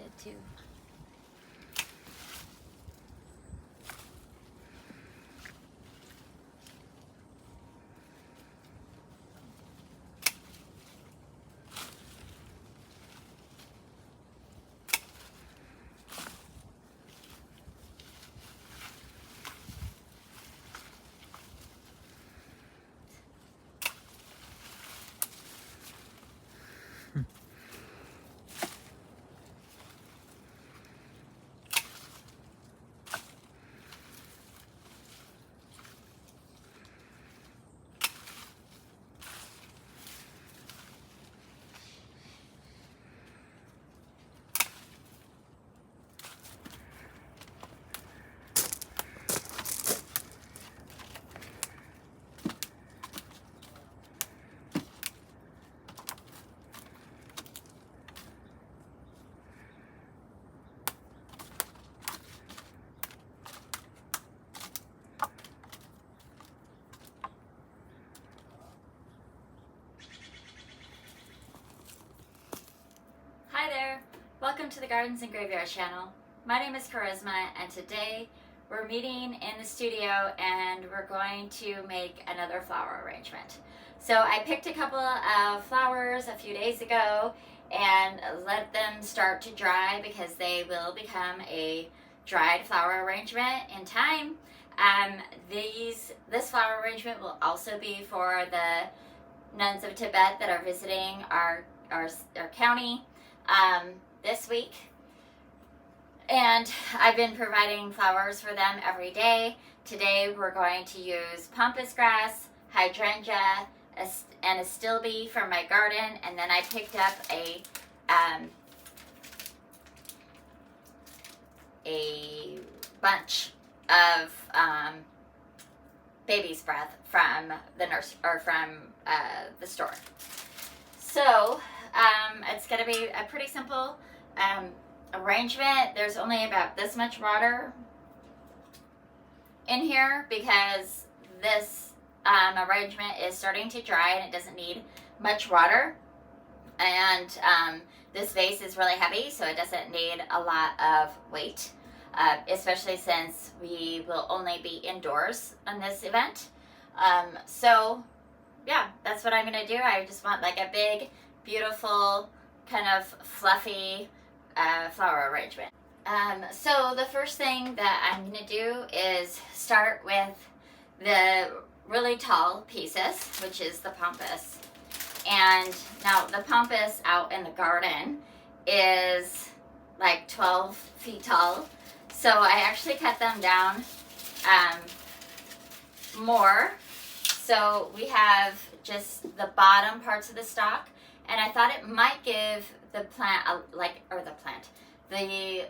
it too. Hi there, welcome to the Gardens and Graveyard channel. My name is Charisma and today we're meeting in the studio and we're going to make another flower arrangement. So I picked a couple of flowers a few days ago and let them start to dry because they will become a dried flower arrangement in time. This flower arrangement will also be for the nuns of Tibet that are visiting our county this week, and I've been providing flowers for them every day. Today we're going to use Pampas grass, Hydrangea, and Astilbe from my garden, and then I picked up a bunch of baby's breath from the the store. So it's going to be a pretty simple arrangement. There's only about this much water in here because this arrangement is starting to dry and it doesn't need much water. And this vase is really heavy, so it doesn't need a lot of weight, especially since we will only be indoors on this event. So yeah, that's what I'm going to do. I just want like a big, beautiful, kind of fluffy flower arrangement. So the first thing that I'm going to do is start with the really tall pieces, which is the Pampas. And now the Pampas out in the garden is like 12 feet tall. So I actually cut them down more. So we have just the bottom parts of the stalk, and I thought it might give the plant, the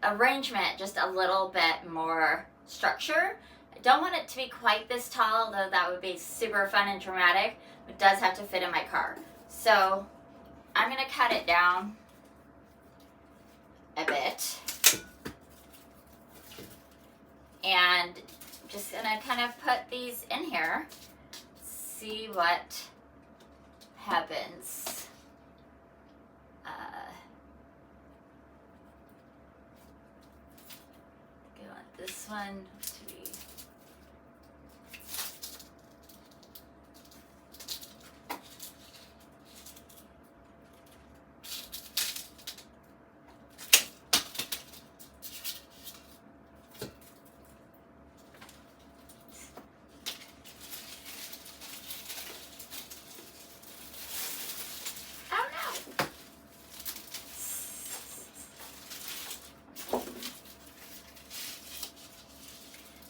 arrangement just a little bit more structure. I don't want it to be quite this tall, though that would be super fun and dramatic. It does have to fit in my car. So I'm going to cut it down a bit. And just going to kind of put these in here, see what happens. I want this one to be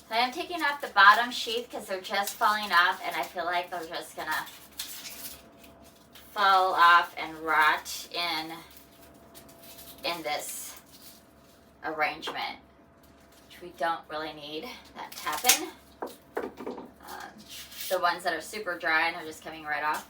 I'm taking off the bottom sheath because they're just falling off, and I feel like they're just gonna fall off and rot in this arrangement, which we don't really need that to happen. The ones that are super dry and are just coming right off.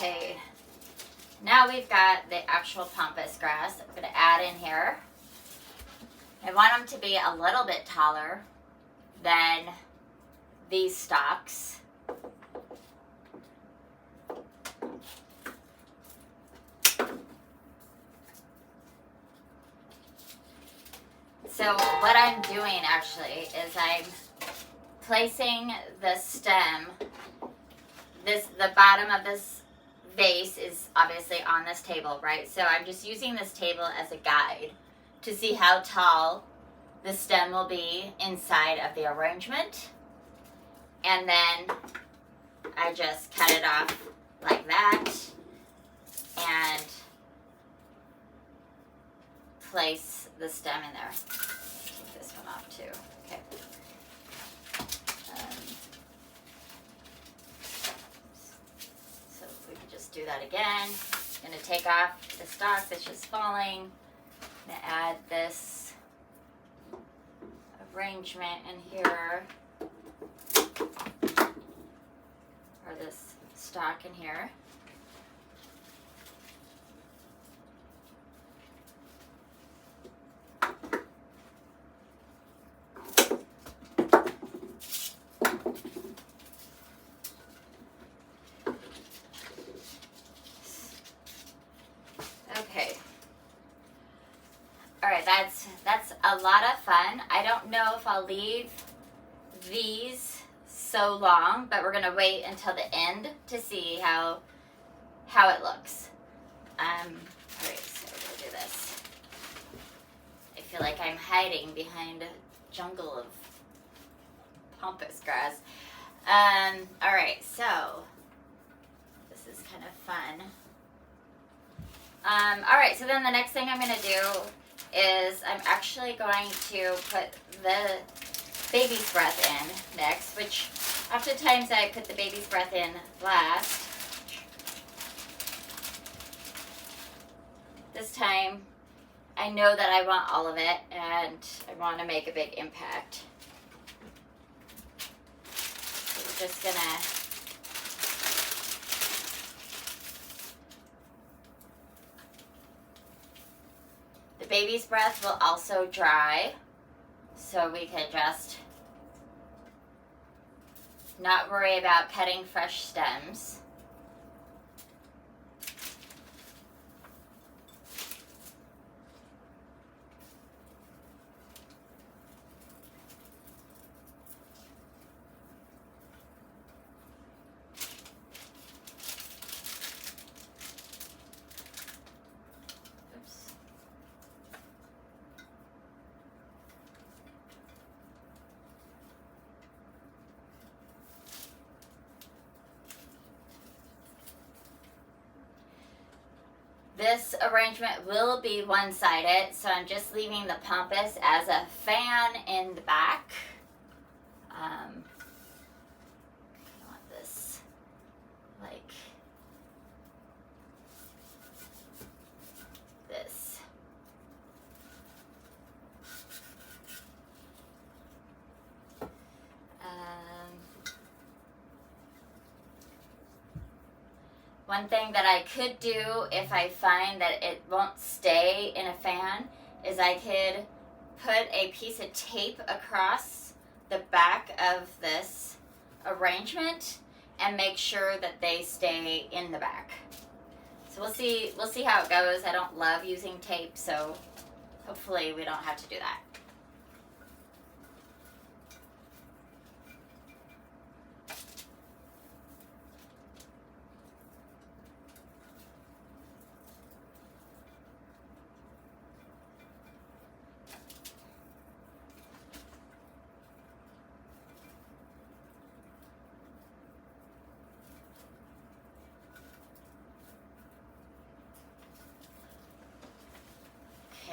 Okay, now we've got the actual pampas grass that we're going to add in here. I want them to be a little bit taller than these stalks. So what I'm doing actually is I'm placing the stem, the bottom of this vase is obviously on this table, right? So I'm just using this table as a guide to see how tall the stem will be inside of the arrangement. And then I just cut it off like that and place the stem in there. Take this one off too. Okay. So we can just do that again. I'm going to take off the stalk that's just falling. I'm going to add this arrangement in here, or this stalk in here. Okay. All right, that's a lot of fun. I don't know if I'll leave these so long, but we're gonna wait until the end to see how it looks. All right, so we'll do this. I feel like I'm hiding behind a jungle of pampas grass. All right, so this is kind of fun. All right, so then the next thing I'm going to do is I'm actually going to put the baby's breath in next, which oftentimes I put the baby's breath in last. This time I know that I want all of it and I want to make a big impact. So we're just going to baby's breath will also dry, so we can just not worry about cutting fresh stems. This arrangement will be one-sided, so I'm just leaving the pampas as a fan in the back. I want this like this. One thing that I could do if I find that it won't stay in a fan is I could put a piece of tape across the back of this arrangement and make sure that they stay in the back. So we'll see how it goes. I don't love using tape, so hopefully we don't have to do that.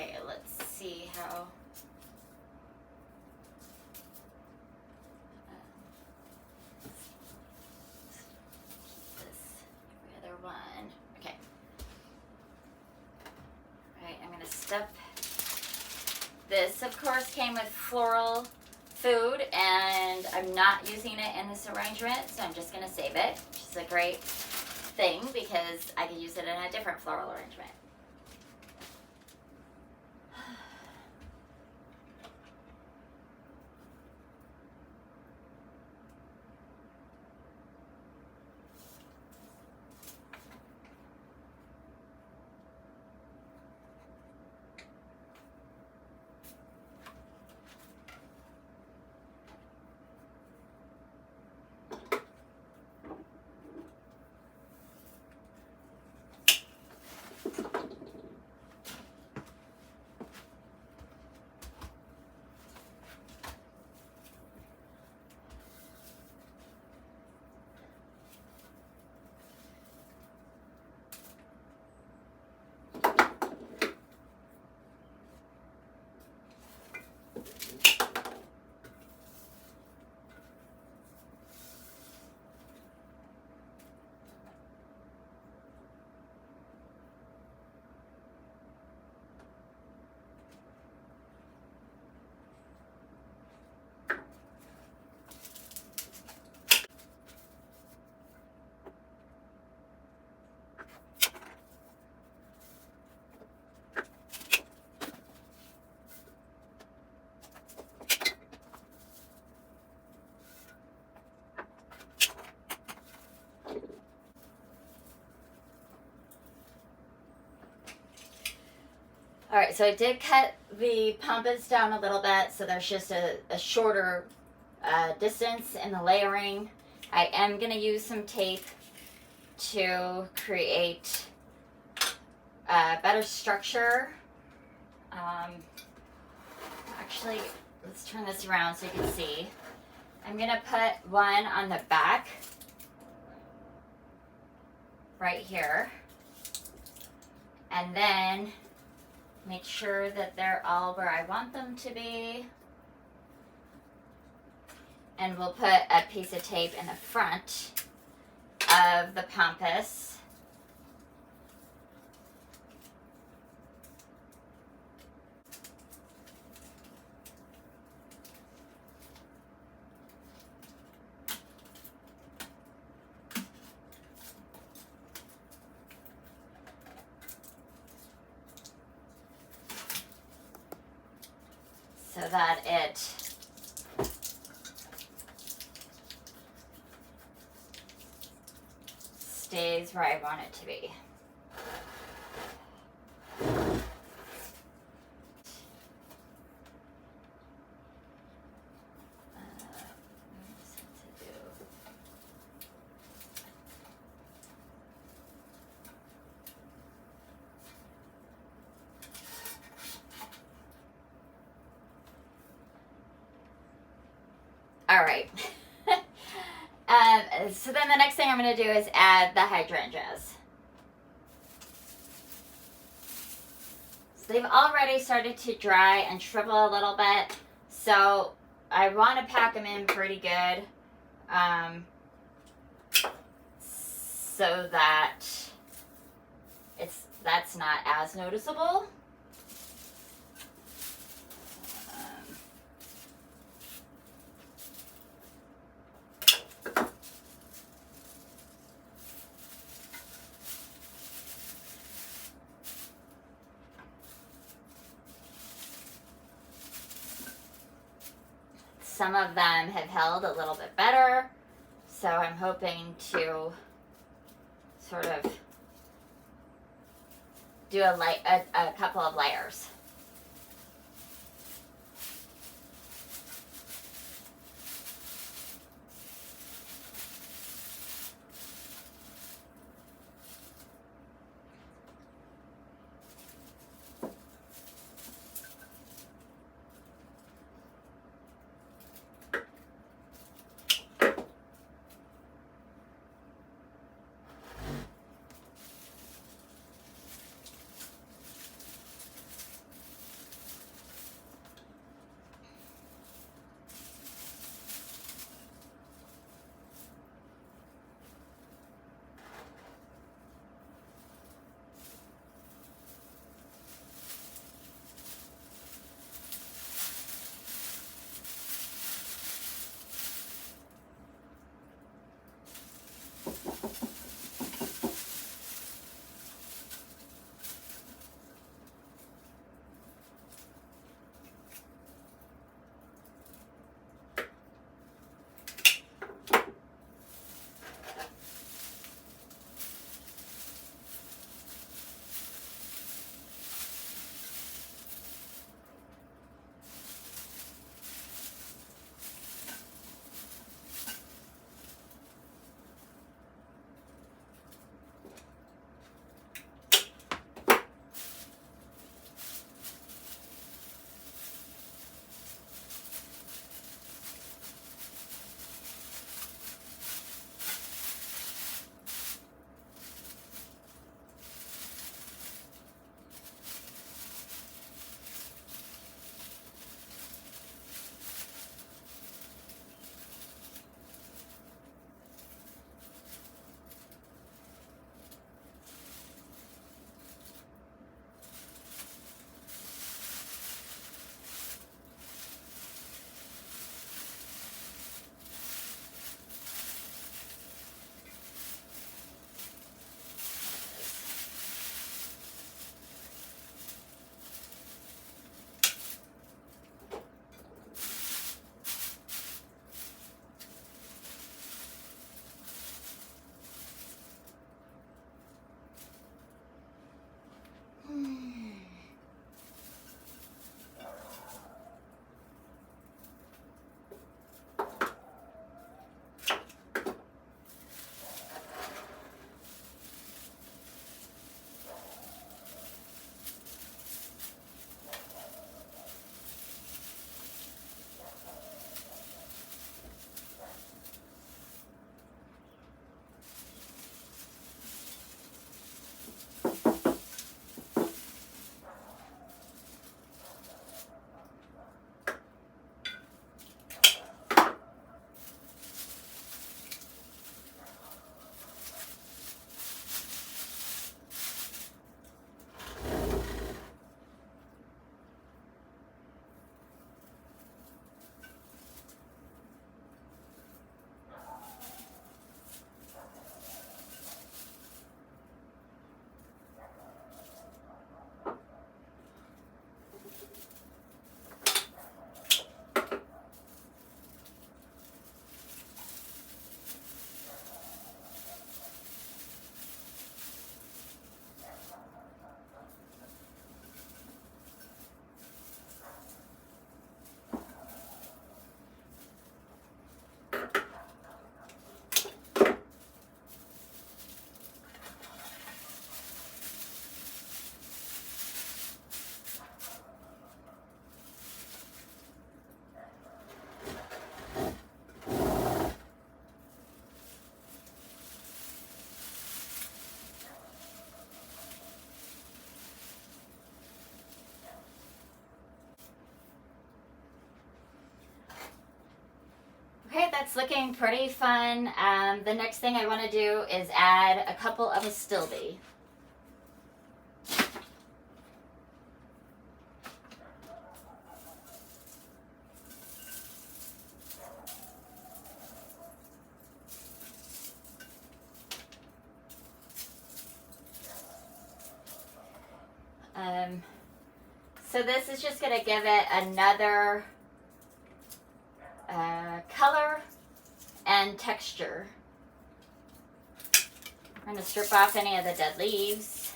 Okay, let's see how this other one. Okay. All right, I'm going to stuff this. Of course, came with floral food, and I'm not using it in this arrangement, so I'm just going to save it, which is a great thing because I could use it in a different floral arrangement. All right, so I did cut the Pampas down a little bit, so there's just a shorter distance in the layering. I am going to use some tape to create a better structure. Actually, let's turn this around so you can see. I'm going to put one on the back, right here, and then make sure that they're all where I want them to be. And we'll put a piece of tape in the front of the Pampas. So that it stays where I want it to be. All right. So then the next thing I'm going to do is add the hydrangeas. So they've already started to dry and shrivel a little bit, so I want to pack them in pretty good, so that that's not as noticeable. Some of them have held a little bit better, so I'm hoping to sort of do a couple of layers. that's looking pretty fun. The next thing I want to do is add a couple of astilbe. So this is just going to give it another color and texture. I'm going to strip off any of the dead leaves.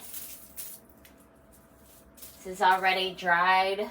This is already dried.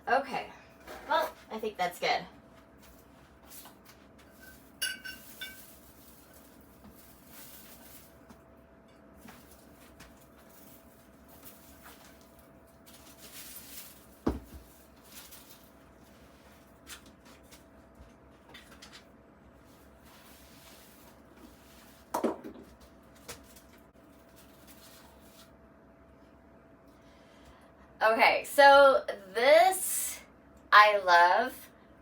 Okay, well, I think that's good. Okay, so this I love,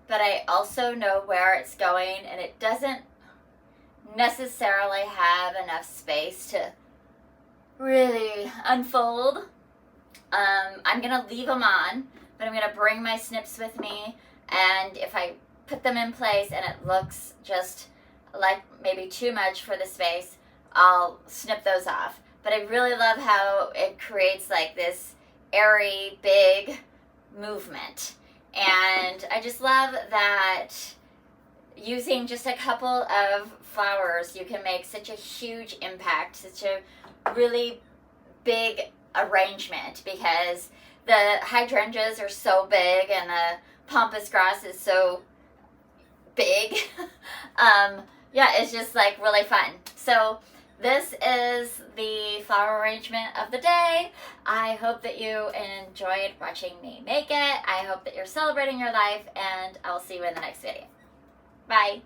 but I also know where it's going, and it doesn't necessarily have enough space to really unfold. I'm gonna leave them on, but I'm gonna bring my snips with me, and if I put them in place and it looks just like maybe too much for the space, I'll snip those off. But I really love how it creates like this airy, big movement. And I just love that using just a couple of flowers, you can make such a huge impact, such a really big arrangement, because the hydrangeas are so big and the pampas grass is so big. Yeah, it's just like really fun. So this is the flower arrangement of the day. I hope that you enjoyed watching me make it. I hope that you're celebrating your life, and I'll see you in the next video. Bye.